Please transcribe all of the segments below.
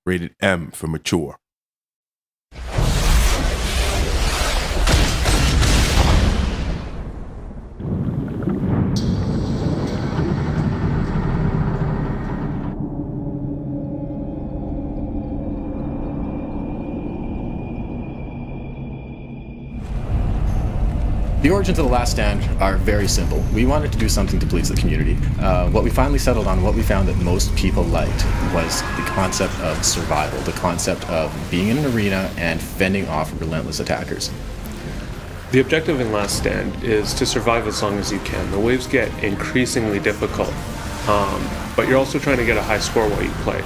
Rated M for mature. The origins of The Last Stand are very simple. We wanted to do something to please the community. What we finally settled on, what we found that most people liked, was the concept of survival, the concept of being in an arena and fending off relentless attackers. The objective in Last Stand is to survive as long as you can. The waves get increasingly difficult, but you're also trying to get a high score while you play.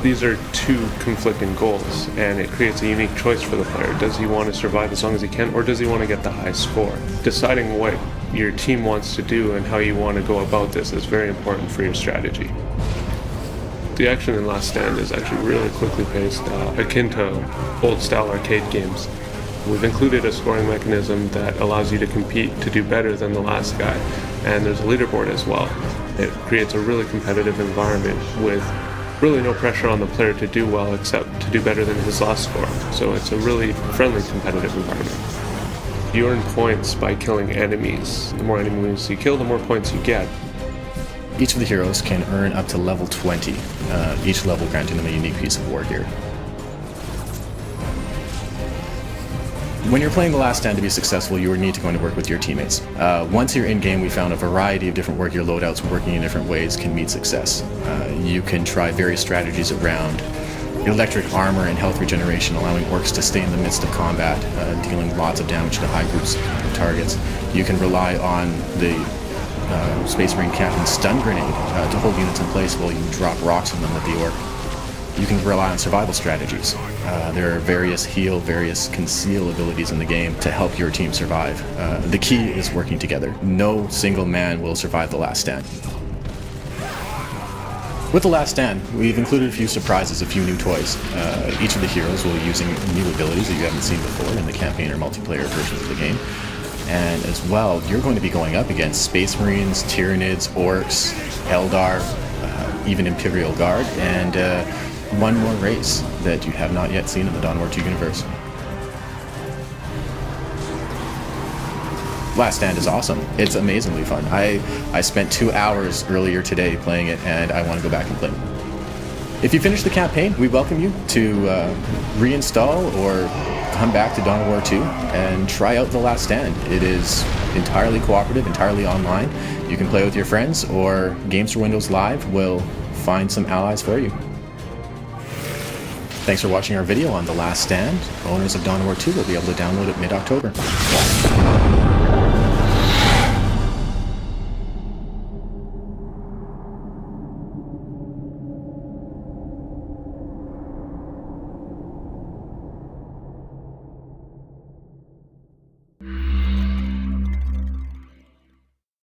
These are two conflicting goals, and it creates a unique choice for the player. Does he want to survive as long as he can, or does he want to get the high score? Deciding what your team wants to do and how you want to go about this is very important for your strategy. The action in Last Stand is actually really quickly paced, akin to old-style arcade games. We've included a scoring mechanism that allows you to compete to do better than the last guy, and there's a leaderboard as well. It creates a really competitive environment with really no pressure on the player to do well except to do better than his last score. So it's a really friendly, competitive environment. You earn points by killing enemies. The more enemies you kill, the more points you get. Each of the heroes can earn up to level 20, each level granting them a unique piece of war gear. When you're playing The Last Stand, to be successful, you need to go to work with your teammates. Once you're in-game, we found a variety of different war gear loadouts working in different ways can meet success. You can try various strategies around electric armor and health regeneration, allowing orcs to stay in the midst of combat, dealing lots of damage to high groups of targets. You can rely on the Space Marine Captain's stun grenade to hold units in place while you drop rocks on them with the orc. You can rely on survival strategies. There are various heal, various conceal abilities in the game to help your team survive. The key is working together. No single man will survive The Last Stand. With The Last Stand, we've included a few surprises, a few new toys. Each of the heroes will be using new abilities that you haven't seen before in the campaign or multiplayer versions of the game. And as well, you're going to be going up against Space Marines, Tyranids, Orcs, Eldar, even Imperial Guard, and one more race that you have not yet seen in the Dawn of War II universe. Last Stand is awesome. It's amazingly fun. I spent 2 hours earlier today playing it, and I want to go back and play it. If you finish the campaign, we welcome you to reinstall or come back to Dawn of War II and try out The Last Stand. It is entirely cooperative, entirely online. You can play with your friends, or Games for Windows Live will find some allies for you. Thanks for watching our video on The Last Stand. Owners of Dawn of War II will be able to download it mid-October.